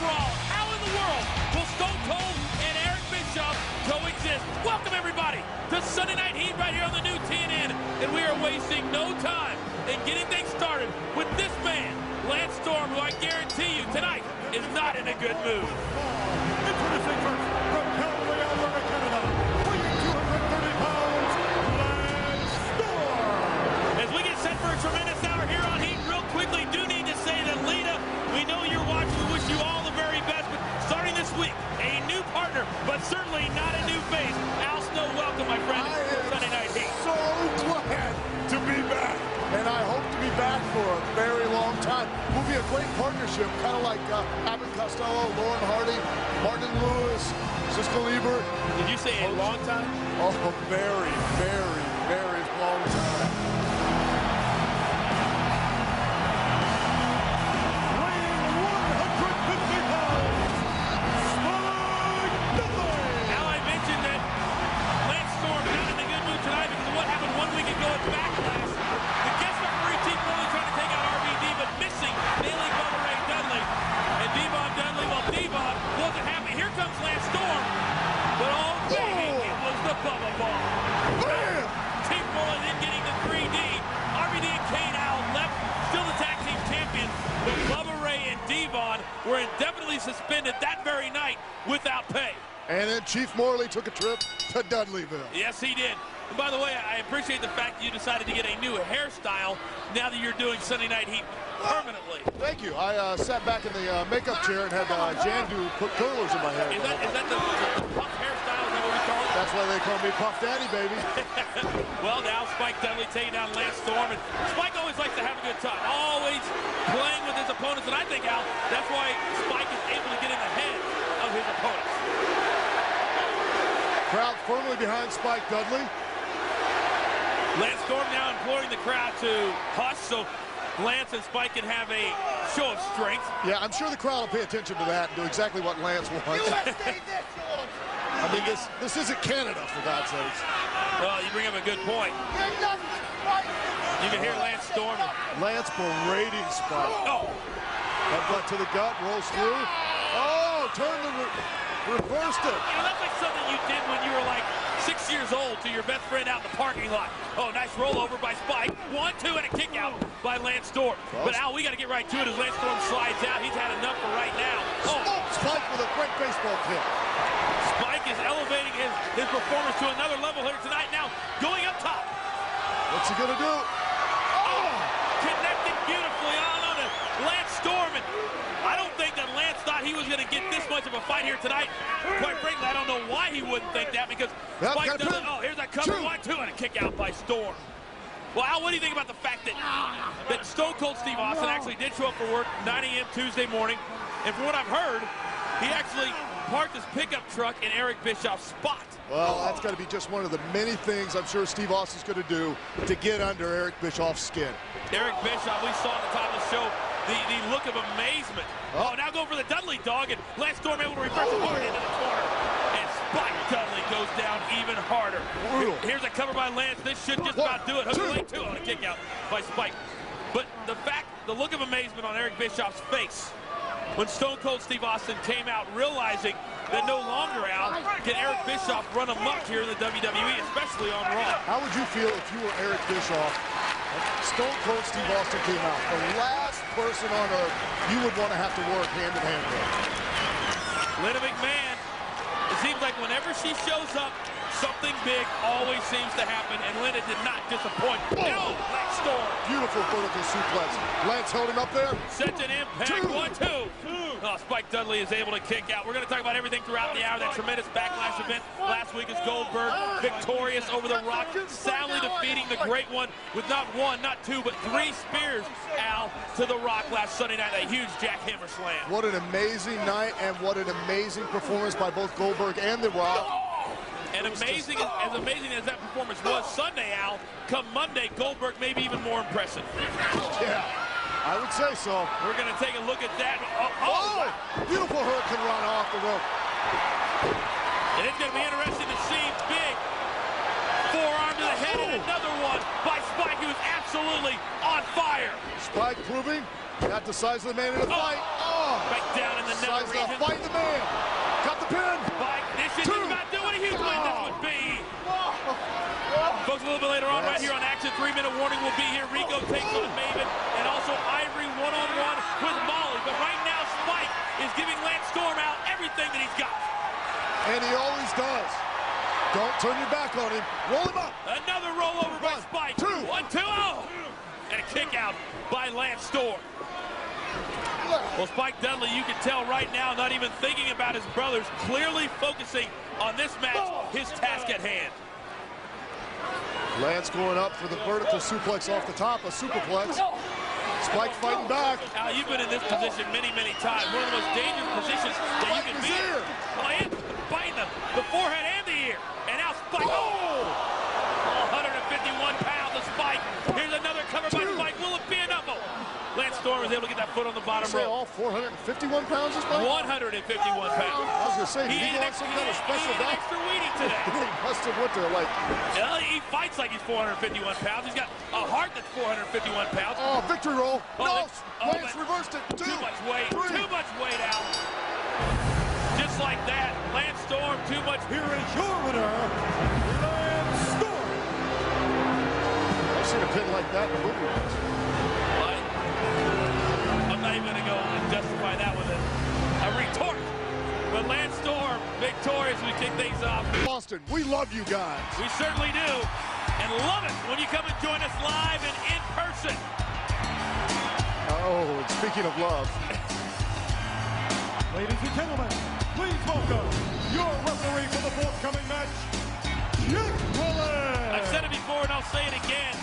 brawl. How in the world will Stone Cold and Eric Bischoff coexist? Welcome, everybody, to Sunday Night Heat right here on the new TNN. And we are wasting no time in getting things started with this man, Lance Storm, who I guarantee you tonight is not in a good mood. Introducing first from Calgary, Alberta, Canada, weighing 230 pounds, Lance Storm. As we get set for a tremendous hour here on Heat, real quickly, do need to say that Lita, we know you're watching. We wish you all the very best. But starting this week, a new partner, but certainly not a new face. Al Snow, welcome, my friend, to Sunday Night Heat. So glad to be back, and I hope to be back for a very long time. Will be a great partnership, kind of like Abbott Costello, Lauren Hardy, Martin Lewis, Cisco Liebert. Did you say a long time? Oh, a very, very, very long time. Weighing 150 pounds, Spike Dudley. Now I mentioned that Lance Storm not in a good mood tonight because of what happened 1 week ago at Backlash. The guest referee team really trying to take out RVD, but missing nailing Bubba Ray Dudley. And Devon Dudley, well, Devon wasn't happy. Here comes Lance Storm. But oh, dang, it was the Bubba Ball. Bam! Team Mullen in getting the 3D. RVD and Kane out left, still the tag team champions. But Bubba Ray and Devon were indefinitely suspended that very night without pay. And then Chief Morley took a trip to Dudleyville. Yes, he did. And by the way, I appreciate the fact that you decided to get a new hairstyle now that you're doing Sunday Night Heat permanently. Thank you. I sat back in the makeup chair and had Jandu put curlers in my hair. Is that the puff hairstyle? Is that what we call it? That's why they call me Puff Daddy, baby. Well, now Spike Dudley taking down Lance Storm. And Spike always likes to have a good time. Always playing with his opponents. And I think, Al, that's why Spike is able to get in the head of his opponents. Crowd firmly behind Spike Dudley. Lance Storm now imploring the crowd to hush so Lance and Spike can have a show of strength. Yeah, I'm sure the crowd will pay attention to that and do exactly what Lance wants. I mean, this isn't Canada, for God's sakes. Well, you bring up a good point. You can hear Lance Storm. Lance berating Spike. Oh. Headbutt to the gut, rolls through. Oh, reversed it. You know, that's like something you did when you were like 6 years old to your best friend out in the parking lot. Oh, nice rollover by Spike. 1-2 and a kick out by Lance Storm. But Al, we got to get right to it as Lance Storm slides out. He's had enough for right now. Oh, Spike with a great baseball kick. Spike is elevating his performance to another level here tonight. Now going up top. What's he gonna do? Oh, connected beautifully on to Lance Storm. And I don't think that Lance thought he was going to get this much of a fight here tonight. Quite frankly, I don't know why he wouldn't think that because Spike doesn't. Oh, here's that cover. 1-2 and a kick out by Storm. Well, Al, what do you think about the fact that Stone Cold Steve Austin actually did show up for work 9 a.m. Tuesday morning, and from what I've heard, he actually parked his pickup truck in Eric Bischoff's spot. Well, that's got to be just one of the many things I'm sure Steve Austin's going to do to get under Eric Bischoff's skin. Eric Bischoff, we saw at the top of the show the look of amazement. Oh, now go for the Dudley dog, and Lance Storm able to reverse it hard into the corner. And Spike Dudley goes down even harder. Here's a cover by Lance. This should just about do it. Hook leg 2 on a kick out by Spike. But the look of amazement on Eric Bischoff's face when Stone Cold Steve Austin came out realizing that no longer, Al, can Eric Bischoff run amok here in the WWE, especially on Raw. How would you feel if you were Eric Bischoff? Stone Cold Steve Austin came out. The last person on earth you would want to have to work hand in hand with. Linda McMahon, it seems like whenever she shows up, something big always seems to happen, and Linda did not disappoint. No, Lance Storm. Beautiful vertical suplex. Lance held him up there. Sets an impact. 1-2. Oh, Spike Dudley is able to kick out. We're going to talk about everything throughout the hour. That tremendous Backlash event last week is Goldberg victorious over The Rock, soundly defeating the Great One with not 1, not 2, but 3 spears, Al, to The Rock last Sunday night. A huge jackhammer slam. What an amazing night, and what an amazing performance by both Goldberg and The Rock. And as amazing as that performance was Sunday, Al, come Monday, Goldberg may be even more impressive. Yeah, I would say so. We're going to take a look at that. Oh, beautiful hurricane run off the rope. And it's going to be interesting to see big forearm to the head and another one by Spike, who is absolutely on fire. Spike proving not the size of the man in the fight. Oh, right down in the nether region. will be here. Rico takes on Maven, and also Ivory one-on-one with Molly. But right now, Spike is giving Lance Storm out everything that he's got. And he always does. Don't turn your back on him. Roll him up. Another rollover by Spike. 2. 1, 2, oh! And a kick out by Lance Storm. Well, Spike Dudley, you can tell right now, not even thinking about his brothers, clearly focusing on this match, his task at hand. Lance going up for the vertical suplex off the top, a superplex. Spike fighting back. Now, you've been in this position many, many times. One of the most dangerous positions that you can be in. Oh, and biting the forehead and the ear. And now Spike, 151 pounds of Spike. Here's another cover by Spike. Will it be enough? Lance Storm was able to get that foot on the bottom rope. All 451 pounds of Spike? 151 pounds. I was going to say, did he want some kind of special diet? Extra weedy today. He must have went to, like... Well, he fights like he's 451 pounds. He's got a heart that's 451 pounds. Oh, victory roll. Oh, no, Lance reversed it. 2, too much weight. 3. Too much weight out. Just like that, Lance Storm, too much. Here is your winner, Lance Storm. I've seen a pin like that in the movie once. I'm not even going to go and justify that with a retort. But Lance Storm, victorious, we kick things off. Boston, we love you guys. We certainly do. And love it when you come and join us live and in person. Oh, and speaking of love. Ladies and gentlemen, please welcome your referee for the forthcoming match, Chick-fil-A. I've said it before and I'll say it again.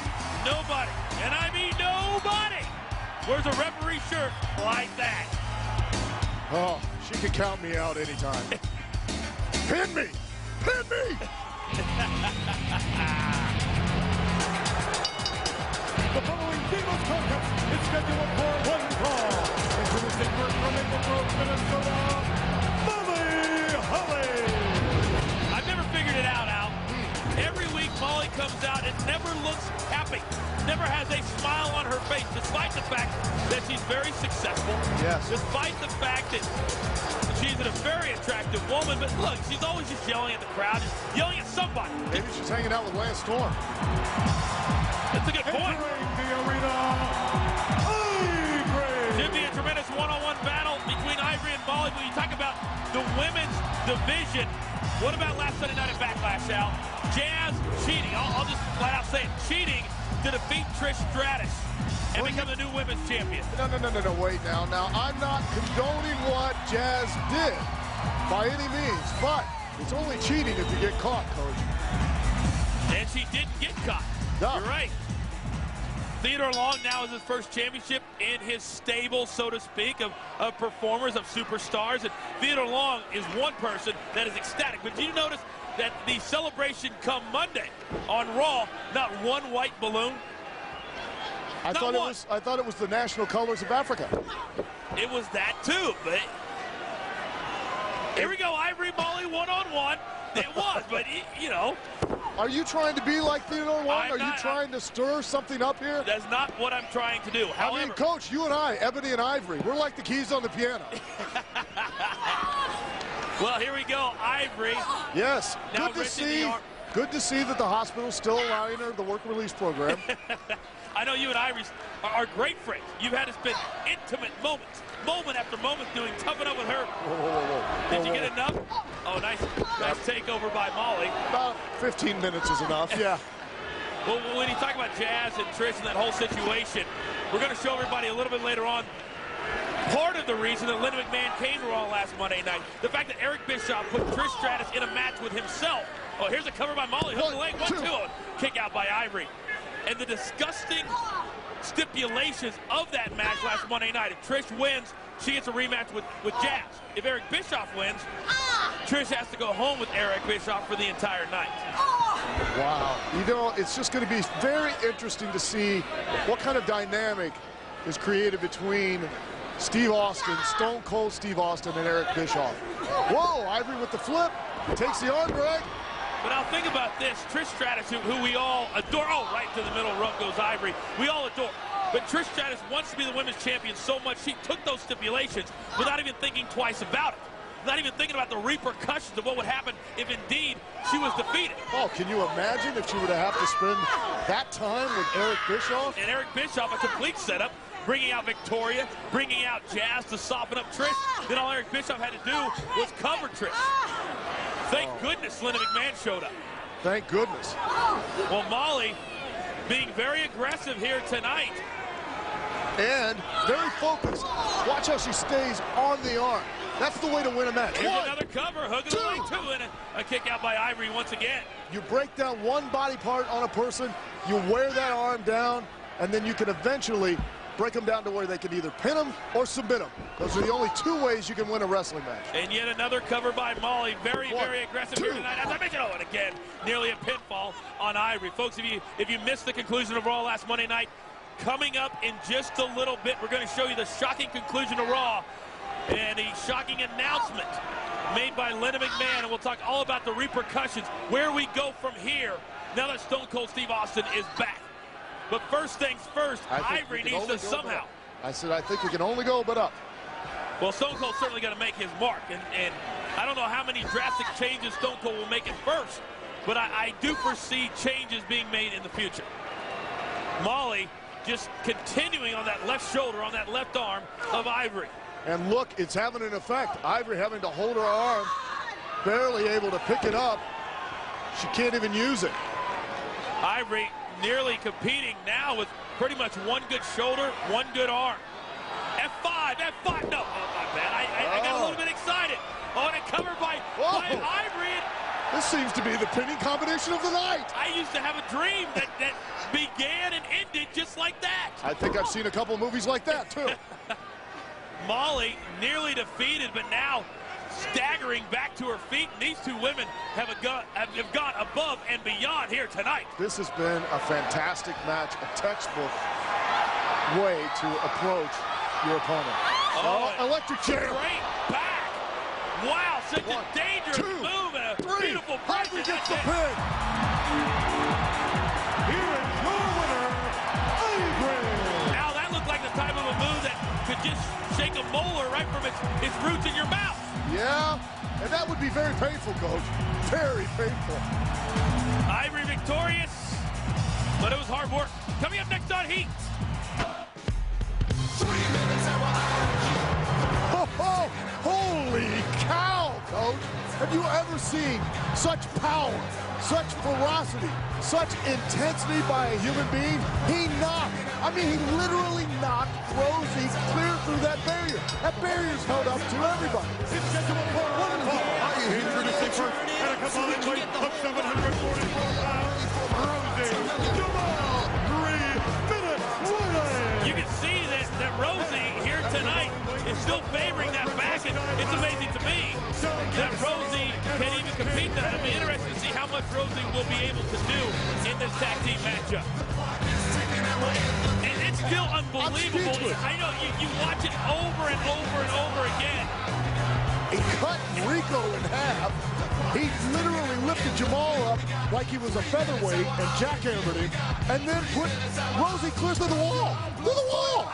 Nobody, and I mean nobody, wears a referee shirt like that. Oh, she can count me out anytime. Pin me! Pin me! The following Divas contest is scheduled for one fall. Introducing first from Maple Grove, Minnesota, Molly Holly. I've never figured it out, Al. Every week Molly comes out and never looks happy. Never has a smile on her face, despite the fact that she's very successful. Yes. Despite the fact that she's a very attractive woman, but look, she's always just yelling at the crowd, just yelling at somebody. Maybe she's hanging out with Lance Storm. That's a good point. Entering the arena, Ivory. Should be a tremendous one-on-one battle between Ivory and Molly. When you talk about the women's division, what about last Sunday night at Backlash, Al? Jazz cheating. I'll just flat out say it. Cheating to defeat Trish Stratus and become the new women's champion. No, wait now. Now, I'm not condoning what Jazz did by any means, but it's only cheating if you get caught, Coach. And she did get caught. No. You're right. Theodore Long now has his first championship in his stable, so to speak, of performers, of superstars. And Theodore Long is one person that is ecstatic. But did you notice that the celebration come Monday on Raw, not one white balloon? I thought it was the national colors of Africa. It was that too, but here we go, Ivory Molly one-on-one. It was, but you know. Are you trying to be like Theodore Long? Are you trying to stir something up here? That's not what I'm trying to do. However, I mean, Coach, you and I, Ebony and Ivory, we're like the keys on the piano. Well, here we go, Ivory. Yes, Now good to see that the hospital's still allowing her the work release program. I know you and Ivory are great friends. You've had to spend intimate moments, moment after moment, doing tough enough with her. Whoa. Did you get enough? Oh, nice takeover by Molly. About 15 minutes is enough, yeah. Well, when you talk about Jazz and Trish and that whole situation, we're going to show everybody a little bit later on part of the reason that Linda McMahon came to Raw last Monday night. The fact that Eric Bischoff put Trish Stratus in a match with himself. Oh, here's a cover by Molly. Hook the leg, 1-2. Kick out by Ivory. And the disgusting stipulations of that match last Monday night. If Trish wins, she gets a rematch with Jazz. If Eric Bischoff wins, Trish has to go home with Eric Bischoff for the entire night. Wow. You know, it's just going to be very interesting to see what kind of dynamic is created between Steve Austin, Stone Cold Steve Austin, and Eric Bischoff. Whoa, Ivory with the flip. Takes the arm drag. But now think about this. Trish Stratus, who we all adore. Oh, right to the middle rope goes Ivory. We all adore. But Trish Stratus wants to be the women's champion so much, she took those stipulations without even thinking twice about it. not even thinking about the repercussions of what would happen if indeed she was defeated. Oh, can you imagine if she would have to spend that time with Eric Bischoff? And Eric Bischoff, a complete setup, bringing out Victoria, bringing out Jazz to soften up Trish. Then all Eric Bischoff had to do was cover Trish. Thank goodness Linda McMahon showed up. Thank goodness. Well, Molly being very aggressive here tonight. And very focused. Watch how she stays on the arm. That's the way to win a match. Here's another cover, hook of the leg, two, and a kick out by Ivory once again. You break down one body part on a person, you wear that arm down, and then you can eventually break them down to where they can either pin them or submit them. Those are the only two ways you can win a wrestling match. And yet another cover by Molly. Very, very aggressive here tonight. As I mentioned, and again, nearly a pinfall on Ivory. Folks, if you missed the conclusion of Raw last Monday night, coming up in just a little bit, we're going to show you the shocking conclusion of Raw and a shocking announcement made by Linda McMahon, and we'll talk all about the repercussions, where we go from here now that Stone Cold Steve Austin is back. But first things first, Ivory needs to somehow. I said, I think we can only go but up. Well, Stone Cold's certainly going to make his mark, and I don't know how many drastic changes Stone Cold will make at first, but I do foresee changes being made in the future. Molly just continuing on that left shoulder, on that left arm of Ivory. And look, it's having an effect. Ivory having to hold her arm, barely able to pick it up. She can't even use it. Ivory nearly competing now with pretty much one good shoulder, one good arm. F5, F5, no, oh my bad, I got a little bit excited. Oh, and a cover by Ivory. This seems to be the pinning combination of the night. I used to have a dream that began and ended just like that. I think I've seen a couple movies like that, too. Molly nearly defeated, but now staggering back to her feet. And these two women have gone above and beyond here tonight. This has been a fantastic match, a textbook way to approach your opponent. Oh, electric chair. Great back. Wow, such a dangerous move and a beautiful break. Ivory gets the pin. Here is your winner, Ivory. Now that looked like the type of a move that could just shake a molar right from its roots in your mouth. Yeah, and that would be very painful, Coach. Very painful. Ivory victorious, but it was hard work. Coming up next on Heat. 3 minutes and Oh, holy cow, Coach. Have you ever seen such power, such ferocity, such intensity by a human being? He literally knocked Rosie clear through that barrier. That barrier's held up to everybody. it's scheduled for one fall. Introducing first at a combined weight of 744 pounds, Rosie Jamal, 3 minutes winning. You can see that Rosie here tonight is still favoring that back, and it's amazing to me that Rosie can even compete that. It'll be interesting to see how much Rosie will be able to do in this tag team matchup. And it's still unbelievable. I know, you watch it over and over and over again. He cut Rico in half. He literally lifted Jamal up like he was a featherweight and jackhammered him, and then put Rosie clear to the wall. To the wall!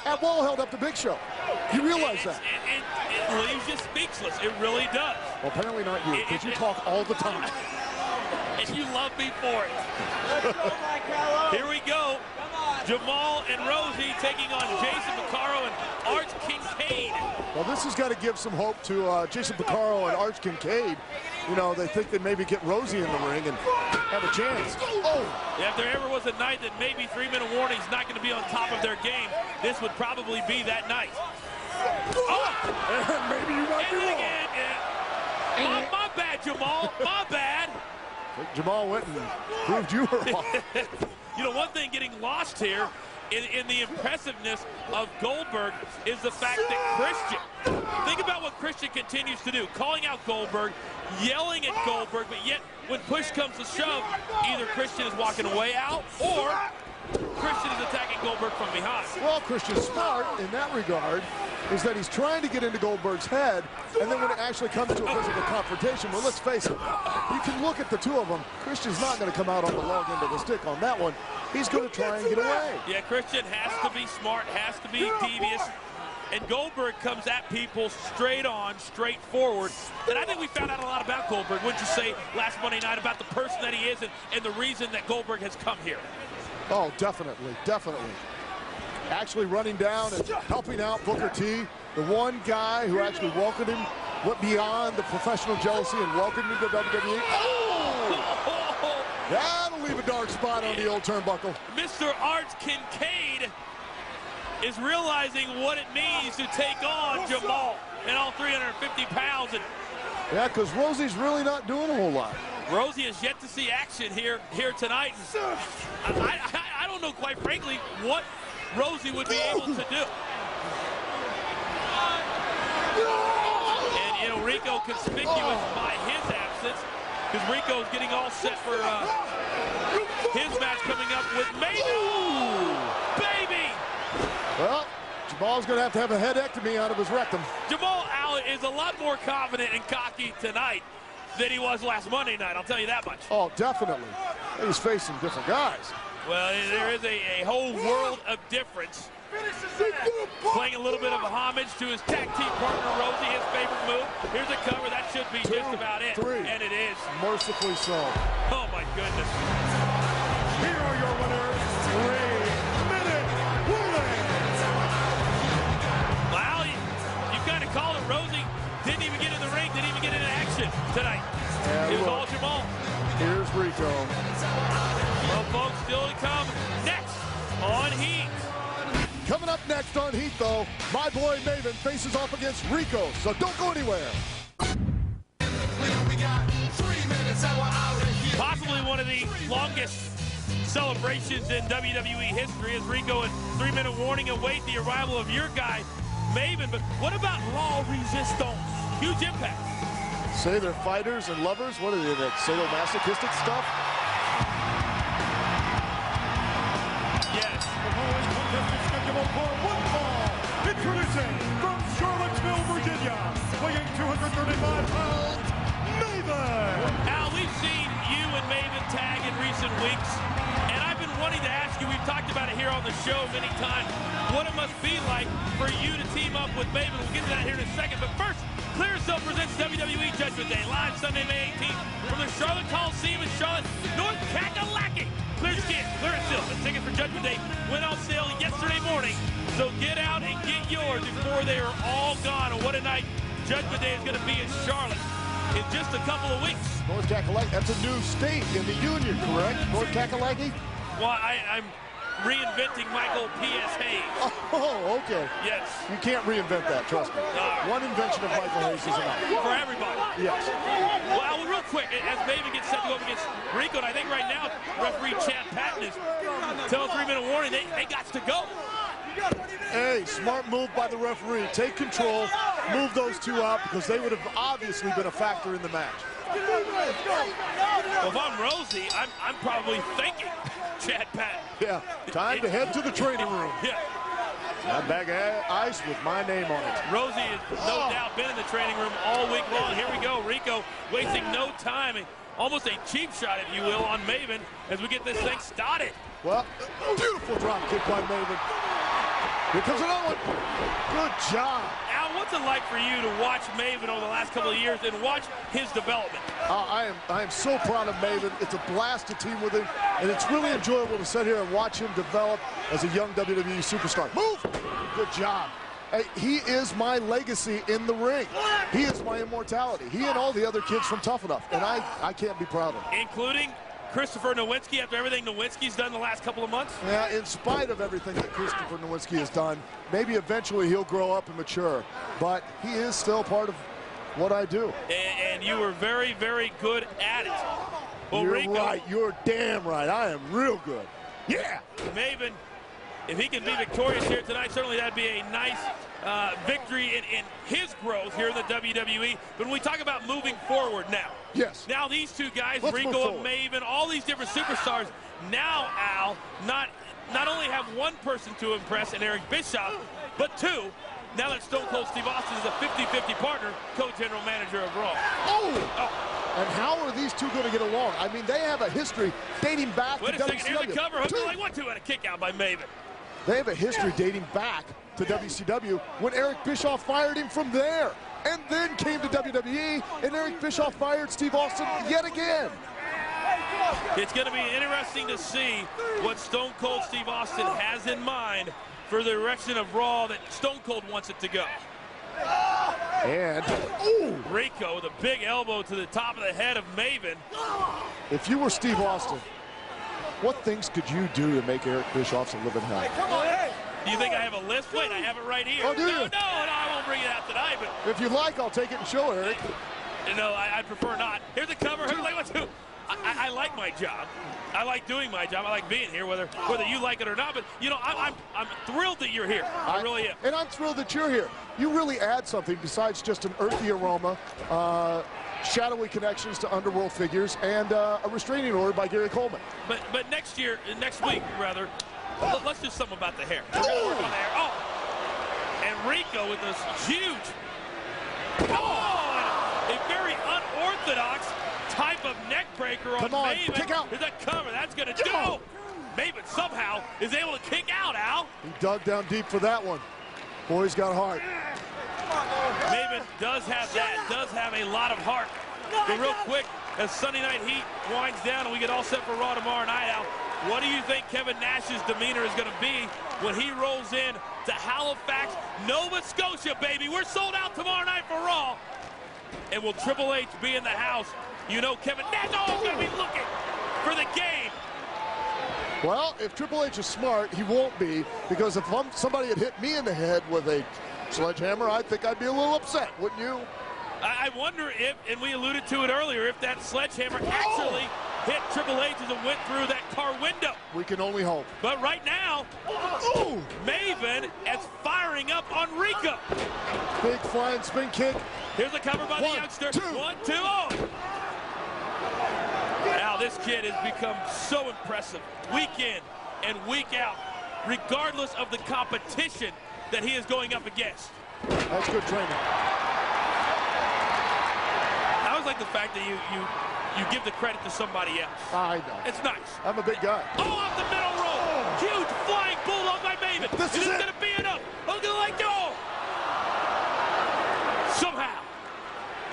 That wall held up the Big Show. You realize that? It leaves you speechless. It really does. Well, apparently not you, because you talk all the time. And you love me for it. Here we go. Jamal and Rosie taking on Jason Picaro and Arch Kincaid. Well, this has got to give some hope to Jason Picaro and Arch Kincaid. You know, they think they maybe get Rosie in the ring and have a chance. Oh! Yeah, if there ever was a night that maybe 3-minute warning is not going to be on top of their game, this would probably be that night. Oh! And maybe you might be wrong. Again, yeah. My bad, Jamal. My bad. Jamal went and proved you were wrong. You know, one thing getting lost here in the impressiveness of Goldberg is the fact that Christian, think about what Christian continues to do, calling out Goldberg, yelling at Goldberg, but yet when push comes to shove, either Christian is walking away out or Christian is attacking Goldberg from behind. Well, Christian's smart in that regard is that he's trying to get into Goldberg's head, and then when it actually comes to a physical confrontation, well, let's face it, you can look at the two of them. Christian's not going to come out on the long end of the stick on that one. He's going to try and get away. Yeah, Christian has to be smart, has to be devious. and Goldberg comes at people straight on, straight forward. And I think we found out a lot about Goldberg, wouldn't you say, last Monday night, about the person that he is and the reason that Goldberg has come here. Oh, definitely, definitely. Actually running down and helping out Booker T, the one guy who actually welcomed him, went beyond the professional jealousy and welcomed him to WWE. Oh! That'll leave a dark spot on the old turnbuckle. Mr. Arts Kincaid is realizing what it means to take on Jamal and all 350 pounds. And yeah, because Rosie's really not doing a whole lot. Rosie has yet to see action here tonight. I don't know, quite frankly, what Rosie would be able to do. And, you know, Rico conspicuous by his absence, because Rico's getting all set for his match coming up with Maven. Baby! Well, Jamal's going to have a headectomy out of his rectum. Jamal Allen is a lot more confident and cocky tonight than he was last Monday night, I'll tell you that much. Oh, definitely. He's facing different guys. Well, there is a whole world of difference. Playing a little bit of a homage to his tag team partner, Rosie, his favorite move. Here's a cover. That should be just about it. And it is. Mercifully so. Oh, my goodness. Here are your winners, 3-minute warnings. Wow, you kind of called it. Rosie didn't even get in the ring, didn't even get into action tonight. Yeah, it was all Jamal. Here's Rico. Well, folks, still to come next on Heat. Coming up next on Heat, though, my boy Maven faces off against Rico, so don't go anywhere. Possibly one of the longest celebrations in WWE history as Rico in 3-minute warning await the arrival of your guy, Maven. But what about La Resistance? Huge impact. Say they're fighters and lovers? What are they, that sadomasochistic stuff? Yes. The following contest is scheduled for one fall. Introducing from Charlottesville, Virginia, weighing 235 pounds, Maven. Al, we've seen you and Maven tag in recent weeks, and I've been wanting to ask you, we've talked about it here on the show many times, what it must be like for you to team up with Maven. We'll get to that here in a second, but first, Clearasil presents WWE Judgment Day, live Sunday, May 18th from the Charlotte Coliseum in Charlotte, North Kakalaki. Clear skin, Clearasil. The tickets for Judgment Day went on sale yesterday morning, so get out and get yours before they are all gone. And what a night Judgment Day is going to be in Charlotte in just a couple of weeks. North Kakalaki, that's a new state in the Union, correct? North Kakalaki? Well, I'm reinventing Michael P.S. Hayes. Oh, okay. Yes. You can't reinvent that, trust me. One invention of Michael Hayes is enough. For everybody. Yes. Well, real quick, as Maven gets set to go up against Rico, and I think right now, referee Chad Patton is telling 3-minute warning, they got to go. Hey, smart move by the referee. Take control, move those two out, because they would have obviously been a factor in the match. Well, if I'm Rosie, I'm probably thinking Chad Patton. Yeah, time to head to the training room. Yeah. That bag of ice with my name on it. Rosie has no doubt been in the training room all week long. Here we go, Rico wasting no time. Almost a cheap shot, if you will, on Maven as we get this thing started. Well, beautiful drop kick by Maven. Here comes another one. Good job. Al, what's it like for you to watch Maven over the last couple of years and watch his development? I am so proud of Maven. It's a blast to team with him, and it's really enjoyable to sit here and watch him develop as a young WWE superstar. Move! Good job. Hey, he is my legacy in the ring. He is my immortality. He and all the other kids from Tough Enough, and I can't be prouder. Including Christopher Nowinski, after everything Nowinski's done the last couple of months? Yeah, in spite of everything that Christopher Nowinski has done, maybe eventually he'll grow up and mature, but he is still part of what I do. And you were very, very good at it. Well, You're Rico, right. You're damn right. I am real good. Yeah. Maven, if he can be victorious here tonight, certainly that'd be a nice victory in his growth here in the WWE. But when we talk about moving forward now, yes. Now these two guys, Let's Rico and Maven, all these different superstars, now, Al, not only have one person to impress in Eric Bischoff, but two, now that Stone Cold Steve Austin is a 50-50 partner, co-general manager of Raw. Oh! And how are these two going to get along? I mean, they have a history dating back Wait to a second, here's WCW. the cover, hook like 1-2, and a kick out by Maven. They have a history dating back to WCW when Eric Bischoff fired him from there, and then came to WWE, and Eric Bischoff fired Steve Austin yet again. It's going to be interesting to see what Stone Cold Steve Austin has in mind for the direction of Raw that Stone Cold wants it to go. And Rico with a big elbow to the top of the head of Maven. If you were Steve Austin, what things could you do to make Eric Bischoff a living hell? Come on, hey. Do you think I have a list? Wait, I have it right here. Oh, do you? No, I won't bring it out tonight. But if you like, I'll take it and show Eric. No, I prefer not. Here's the cover. I like my job. I like doing my job. I like being here, whether you like it or not. But you know, I'm thrilled that you're here. I really am. And I'm thrilled that you're here. You really add something besides just an earthy aroma, shadowy connections to underworld figures, and a restraining order by Gary Coleman. But next week rather, let's do something about the hair. We're gonna work on the hair. Oh, and Rico with this huge, a very unorthodox type of neck breaker on Maven. Kick out. Is that cover? That's gonna do. Maven somehow is able to kick out, Al. He dug down deep for that one. Boy's got heart. Maven does have that, does have a lot of heart. But real quick, as Sunday Night Heat winds down and we get all set for Raw tomorrow night, Al, what do you think Kevin Nash's demeanor is going to be when he rolls in to Halifax, Nova Scotia, baby? We're sold out tomorrow night for Raw. And will Triple H be in the house? You know Kevin Nash is going to be looking for the game. Well, if Triple H is smart, he won't be, because if somebody had hit me in the head with a sledgehammer, I think I'd be a little upset, wouldn't you? I wonder if, and we alluded to it earlier, if that sledgehammer actually hit Triple H as it went through that car window. We can only hope. But right now, Maven is firing up on Rico. Big flying spin kick. Here's a cover by the youngster. 1, 2, oh. Now this kid has become so impressive week in and week out, regardless of the competition that he is going up against. That's good training. I always like the fact that you give the credit to somebody else. I know. It's nice. I'm a big guy. Oh, off the middle rope. Huge flying bulldog by Maven. This is going to be enough. Look at the leg go.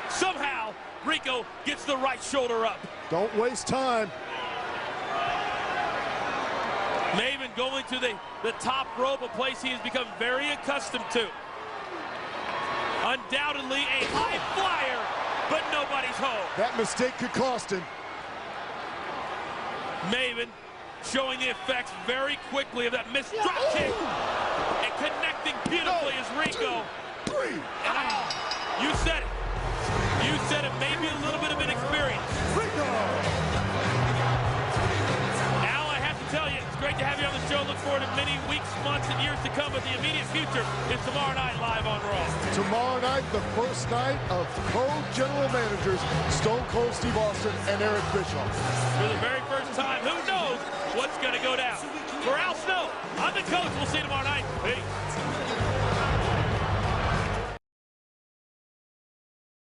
Somehow, Rico gets the right shoulder up. Don't waste time. Maven going to the top rope, a place he has become very accustomed to. Undoubtedly a high flyer, but nobody's home. That mistake could cost him. Maven showing the effects very quickly of that missed drop kick and connecting beautifully as Rico. 2, 3. You said it. You said it. Maybe a little bit of inexperience. Rico. Al, I have to tell you, it's great to have you on the show. Look forward to many weeks, months, and years to come. But the immediate future is tomorrow night live on Raw. Tomorrow night, the first night of co-general managers Stone Cold Steve Austin and Eric Bischoff. For the very first time, who knows what's going to go down? For Al Snow, I'm the coach. We'll see you tomorrow night. Peace.